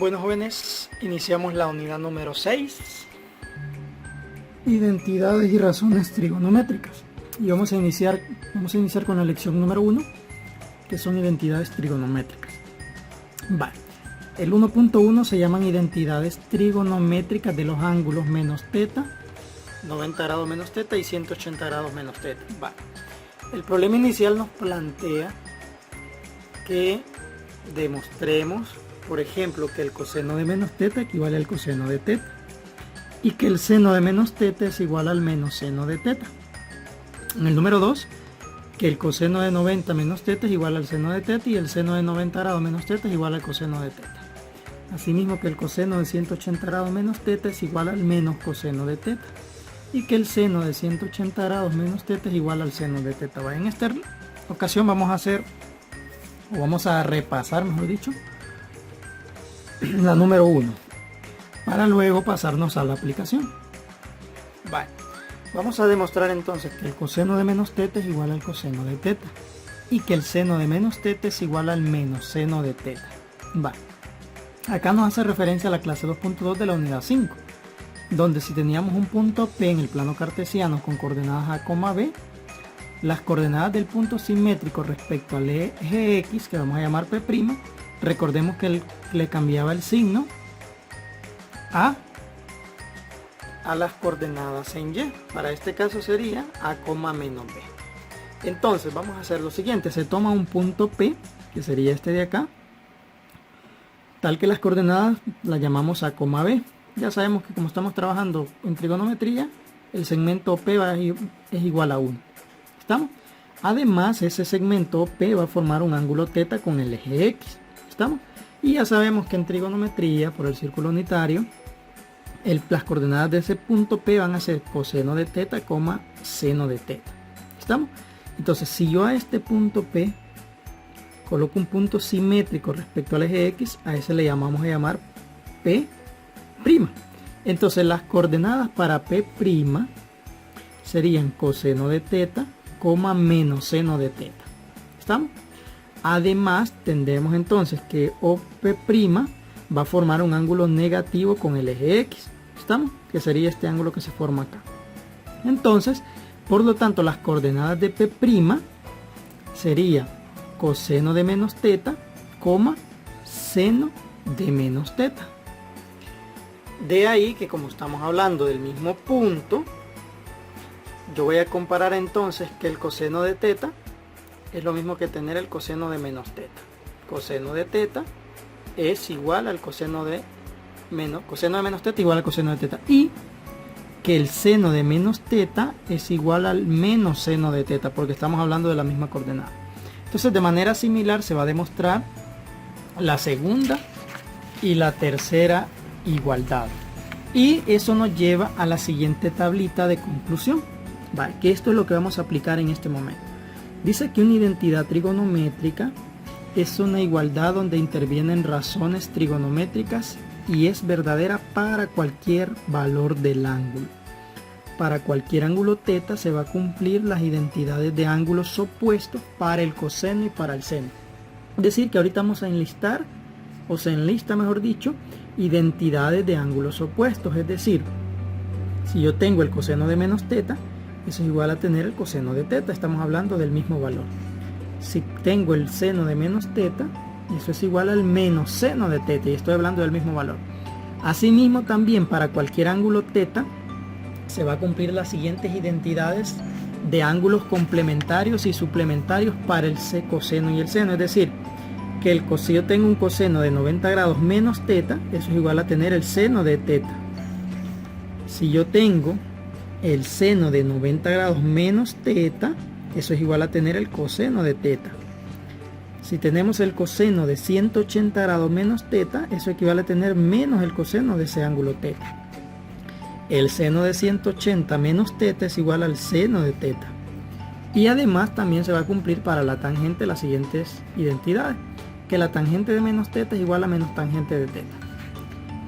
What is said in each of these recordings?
Bueno, jóvenes, iniciamos la unidad número 6, identidades y razones trigonométricas, y vamos a iniciar con la lección número 1, que son identidades trigonométricas. Vale, el 1.1 se llaman identidades trigonométricas de los ángulos menos teta, 90 grados menos teta y 180 grados menos teta. Vale, el problema inicial nos plantea que demostremos, por ejemplo, que el coseno de menos teta equivale al coseno de teta y que el seno de menos teta es igual al menos seno de teta. En el número 2, que el coseno de 90 menos teta es igual al seno de teta y el seno de 90 grados menos teta es igual al coseno de teta. Asimismo, que el coseno de 180 grados menos teta es igual al menos coseno de teta y que el seno de 180 grados menos teta es igual al seno de teta. En esta ocasión vamos a repasar, mejor dicho, la número 1 para luego pasarnos a la aplicación. Vale, vamos a demostrar entonces que el coseno de menos teta es igual al coseno de teta y que el seno de menos teta es igual al menos seno de teta. Vale, acá nos hace referencia a la clase 2.2 de la unidad 5, donde si teníamos un punto P en el plano cartesiano con coordenadas A, B, las coordenadas del punto simétrico respecto al eje X, que vamos a llamar P', recordemos que le cambiaba el signo a las coordenadas en Y. Para este caso sería A, menos B. Entonces vamos a hacer lo siguiente: se toma un punto P, que sería este de acá, tal que las coordenadas las llamamos A, B. Ya sabemos que como estamos trabajando en trigonometría, el segmento P es igual a 1. ¿Estamos? Además, ese segmento P va a formar un ángulo θ con el eje X. ¿Estamos? Y ya sabemos que en trigonometría, por el círculo unitario, las coordenadas de ese punto P van a ser coseno de θ, seno de θ. ¿Estamos? Entonces, si yo a este punto P coloco un punto simétrico respecto al eje X, a ese le vamos a llamar P'. Entonces, las coordenadas para P' serían coseno de θ, menos seno de θ. ¿Estamos? Además, tendremos entonces que OP' va a formar un ángulo negativo con el eje X. ¿Estamos? Que sería este ángulo que se forma acá. Entonces, por lo tanto, las coordenadas de P' sería coseno de menos θ, seno de menos θ. De ahí que, como estamos hablando del mismo punto, yo voy a comparar entonces que el coseno de θ es lo mismo que tener el coseno de menos θ. Coseno de θ es igual al coseno de menos θ igual al coseno de θ, y que el seno de menos θ es igual al menos seno de θ, porque estamos hablando de la misma coordenada. Entonces, de manera similar se va a demostrar la segunda y la tercera igualdad, y eso nos lleva a la siguiente tablita de conclusión. Vale, que esto es lo que vamos a aplicar en este momento. Dice que una identidad trigonométrica es una igualdad donde intervienen razones trigonométricas y es verdadera para cualquier valor del ángulo. Para cualquier ángulo θ se va a cumplir las identidades de ángulos opuestos para el coseno y para el seno. Es decir, que ahorita vamos a enlistar, o se enlista mejor dicho, identidades de ángulos opuestos. Es decir, si yo tengo el coseno de menos θ, eso es igual a tener el coseno de θ, estamos hablando del mismo valor. Si tengo el seno de menos θ, eso es igual al menos seno de θ, y estoy hablando del mismo valor. Asimismo, también para cualquier ángulo θ se va a cumplir las siguientes identidades de ángulos complementarios y suplementarios para el coseno y el seno. Es decir, que si yo tengo un coseno de 90 grados menos θ, eso es igual a tener el seno de θ. Si yo tengo el seno de 90 grados menos θ, eso es igual a tener el coseno de θ. Si tenemos el coseno de 180 grados menos θ, eso equivale a tener menos el coseno de ese ángulo θ. El seno de 180 menos θ es igual al seno de θ. Y además también se va a cumplir para la tangente las siguientes identidades: que la tangente de menos θ es igual a menos tangente de θ,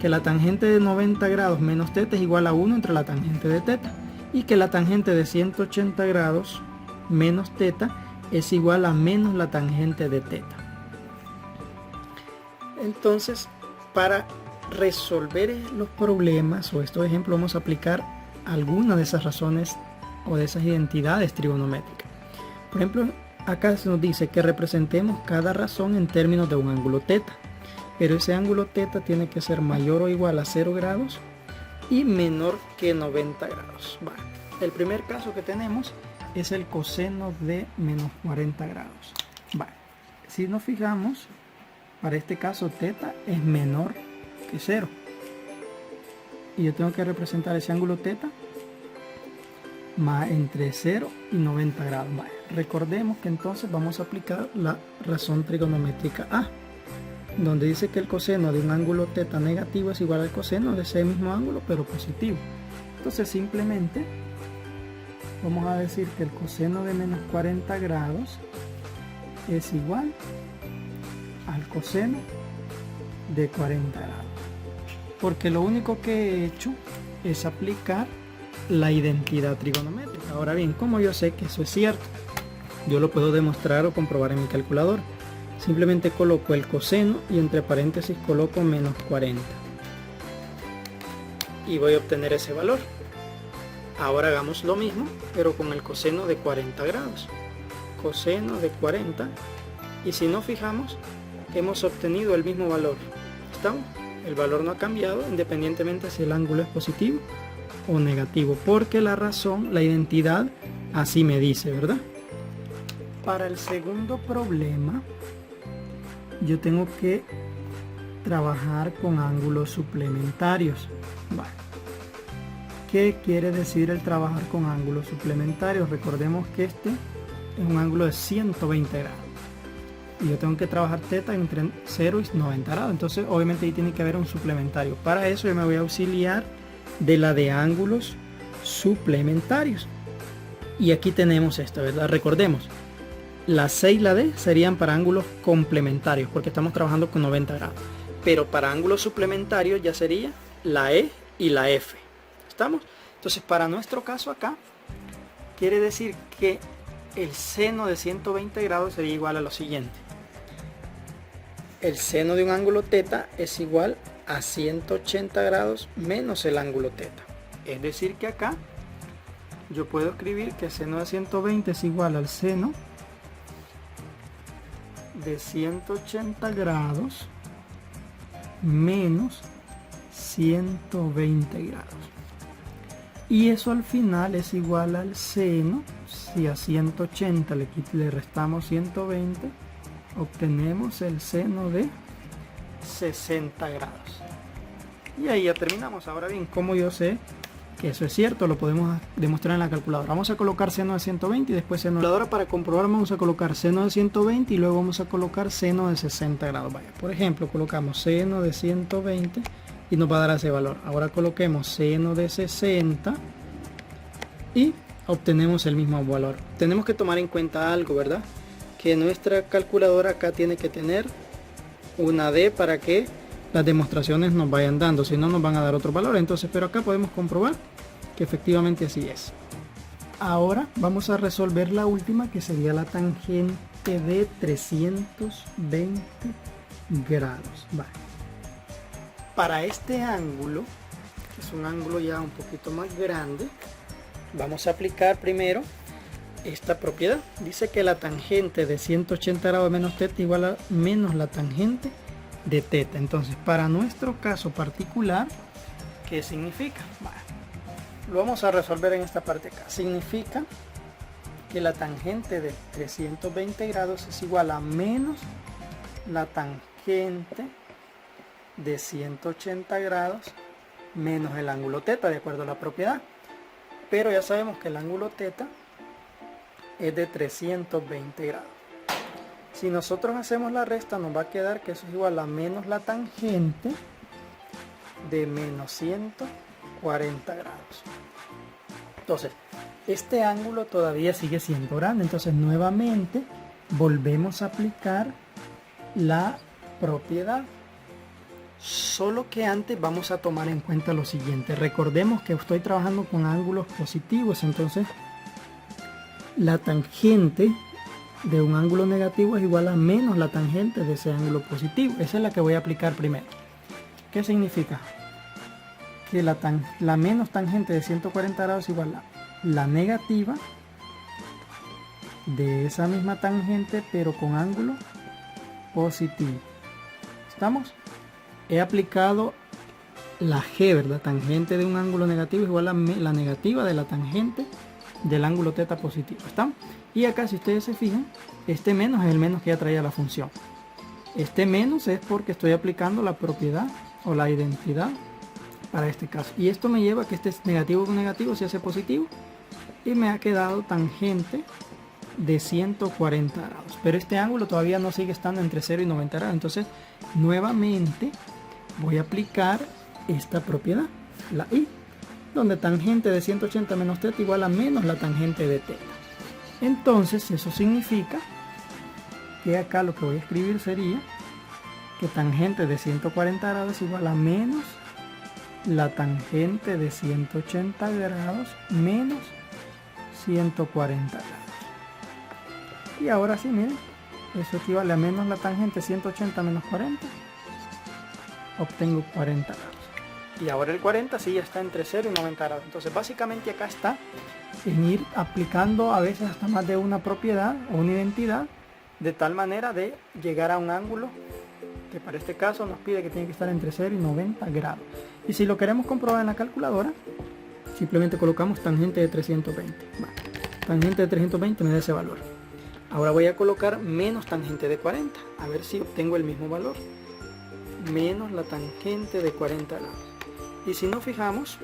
que la tangente de 90 grados menos θ es igual a 1 entre la tangente de θ, y que la tangente de 180 grados menos θ es igual a menos la tangente de θ. Entonces, Para resolver los problemas o estos ejemplos vamos a aplicar alguna de esas razones o de esas identidades trigonométricas. Por ejemplo, acá se nos dice que representemos cada razón en términos de un ángulo teta, pero ese ángulo teta tiene que ser mayor o igual a 0 grados y menor que 90 grados. Vale. El primer caso que tenemos es el coseno de menos 40 grados. Vale. Si nos fijamos, para este caso teta es menor que 0 y yo tengo que representar ese ángulo teta más entre 0 y 90 grados. Vale. Recordemos que entonces vamos a aplicar la razón trigonométrica A, donde dice que el coseno de un ángulo teta negativo es igual al coseno de ese mismo ángulo pero positivo. Entonces simplemente vamos a decir que el coseno de menos 40 grados es igual al coseno de 40 grados, porque lo único que he hecho es aplicar la identidad trigonométrica. Ahora bien, como yo sé que eso es cierto, yo lo puedo demostrar o comprobar en mi calculadora. Simplemente coloco el coseno y entre paréntesis coloco menos 40 y voy a obtener ese valor. Ahora hagamos lo mismo pero con el coseno de 40 grados. Coseno de 40, y si nos fijamos hemos obtenido el mismo valor. ¿Estamos? El valor no ha cambiado independientemente si el ángulo es positivo o negativo, porque la razón, la identidad así me dice, ¿verdad? Para el segundo problema yo tengo que trabajar con ángulos suplementarios. Vale. ¿Qué quiere decir el trabajar con ángulos suplementarios? Recordemos que este es un ángulo de 120 grados y yo tengo que trabajar teta entre 0 y 90 grados, entonces obviamente ahí tiene que haber un suplementario. Para eso yo me voy a auxiliar de la de ángulos suplementarios, y aquí tenemos esto, ¿verdad? Recordemos, la C y la D serían para ángulos complementarios porque estamos trabajando con 90 grados, pero para ángulos suplementarios ya sería la E y la F. ¿Estamos? Entonces para nuestro caso acá quiere decir que el seno de 120 grados sería igual a lo siguiente: el seno de un ángulo teta es igual a 180 grados menos el ángulo teta. Es decir que acá yo puedo escribir que el seno de 120 es igual al seno de 180 grados menos 120 grados. Y eso al final es igual al seno, si a 180 le restamos 120, obtenemos el seno de 60 grados. Y ahí ya terminamos. Ahora bien, como yo sé que eso es cierto, lo podemos demostrar en la calculadora. Vamos a colocar seno de 120 y después seno de... Ahora para comprobar vamos a colocar seno de 120 y luego vamos a colocar seno de 60 grados. Vaya, por ejemplo, colocamos seno de 120 y nos va a dar ese valor. Ahora coloquemos seno de 60 y obtenemos el mismo valor. Tenemos que tomar en cuenta algo, ¿verdad? Que nuestra calculadora acá tiene que tener una D para que las demostraciones nos vayan dando, si no nos van a dar otro valor. Entonces, pero acá podemos comprobar que efectivamente así es. Ahora vamos a resolver la última, que sería la tangente de 320 grados. Vale. Para este ángulo, que es un ángulo ya un poquito más grande, vamos a aplicar primero esta propiedad. Dice que la tangente de 180 grados menos teta igual a menos la tangente de teta. Entonces, para nuestro caso particular, ¿qué significa? Bueno, lo vamos a resolver en esta parte acá. Significa que la tangente de 320 grados es igual a menos la tangente de 180 grados menos el ángulo teta, de acuerdo a la propiedad. Pero ya sabemos que el ángulo teta es de 320 grados. Si nosotros hacemos la resta, nos va a quedar que eso es igual a menos la tangente de menos 140 grados. Entonces, este ángulo todavía sigue siendo grande. Entonces, nuevamente, volvemos a aplicar la propiedad. Solo que antes vamos a tomar en cuenta lo siguiente. Recordemos que estoy trabajando con ángulos positivos. Entonces, la tangente de un ángulo negativo es igual a menos la tangente de ese ángulo positivo. Esa es la que voy a aplicar primero. ¿Qué significa? Que la menos tangente de 140 grados igual a la negativa de esa misma tangente, pero con ángulo positivo. ¿Estamos? He aplicado la G, ¿verdad? Tangente de un ángulo negativo es igual a la negativa de la tangente del ángulo θ positivo. ¿Estamos? Y acá, si ustedes se fijan, este menos es el menos que ya traía la función. Este menos es porque estoy aplicando la propiedad o la identidad para este caso. Y esto me lleva a que este negativo con negativo se hace positivo. Y me ha quedado tangente de 140 grados. Pero este ángulo todavía no sigue estando entre 0 y 90 grados. Entonces, nuevamente voy a aplicar esta propiedad, la I, donde tangente de 180 menos θ igual a menos la tangente de θ. Entonces, eso significa que acá lo que voy a escribir sería que tangente de 140 grados es igual a menos la tangente de 180 grados menos 140 grados. Y ahora sí, miren, eso equivale a menos la tangente 180 menos 40. Obtengo 40 grados. Y ahora el 40 sí ya está entre 0 y 90 grados. Entonces básicamente acá está en ir aplicando a veces hasta más de una propiedad o una identidad, de tal manera de llegar a un ángulo que para este caso nos pide que tiene que estar entre 0 y 90 grados. Y si lo queremos comprobar en la calculadora, simplemente colocamos tangente de 320. Tangente de 320 me da ese valor. Ahora voy a colocar menos tangente de 40, a ver si obtengo el mismo valor. Menos la tangente de 40 grados. Y si nos fijamos,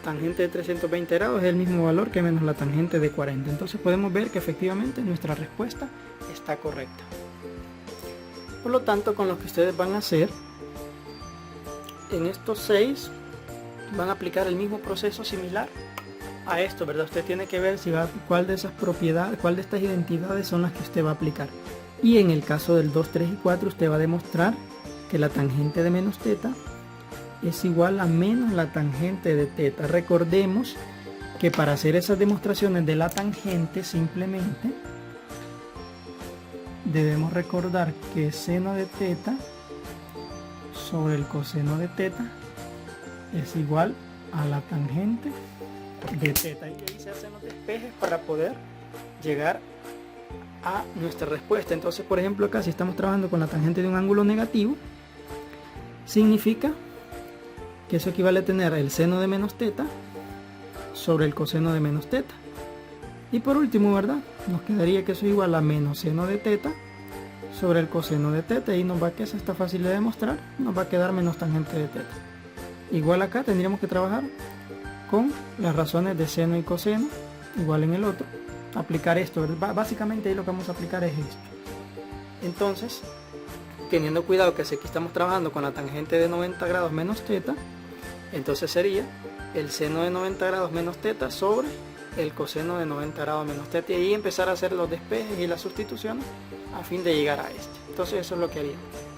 tangente de 320 grados es el mismo valor que menos la tangente de 40. Entonces podemos ver que efectivamente nuestra respuesta está correcta. Por lo tanto, con lo que ustedes van a hacer, en estos 6 van a aplicar el mismo proceso similar a esto, ¿verdad? Usted tiene que ver si cuál de esas propiedades, cuál de estas identidades son las que usted va a aplicar. Y en el caso del 2, 3 y 4 usted va a demostrar que la tangente de menos θ es igual a menos la tangente de θ. Recordemos que para hacer esas demostraciones de la tangente simplemente debemos recordar que seno de θ sobre el coseno de θ es igual a la tangente de θ. Y ahí se hacen los despejes para poder llegar a nuestra respuesta. Entonces, por ejemplo, acá si estamos trabajando con la tangente de un ángulo negativo, significa que eso equivale a tener el seno de menos θ sobre el coseno de menos θ. Y por último, ¿verdad? Nos quedaría que eso es igual a menos seno de θ sobre el coseno de θ. Y nos va a que eso está fácil de demostrar. Nos va a quedar menos tangente de θ. Igual acá tendríamos que trabajar con las razones de seno y coseno, igual en el otro. Aplicar esto, ¿verdad? Básicamente ahí lo que vamos a aplicar es esto. Entonces, teniendo cuidado que si aquí estamos trabajando con la tangente de 90 grados menos θ, entonces sería el seno de 90 grados menos θ sobre el coseno de 90 grados menos θ, y ahí empezar a hacer los despejes y las sustituciones a fin de llegar a este. Entonces eso es lo que haríamos.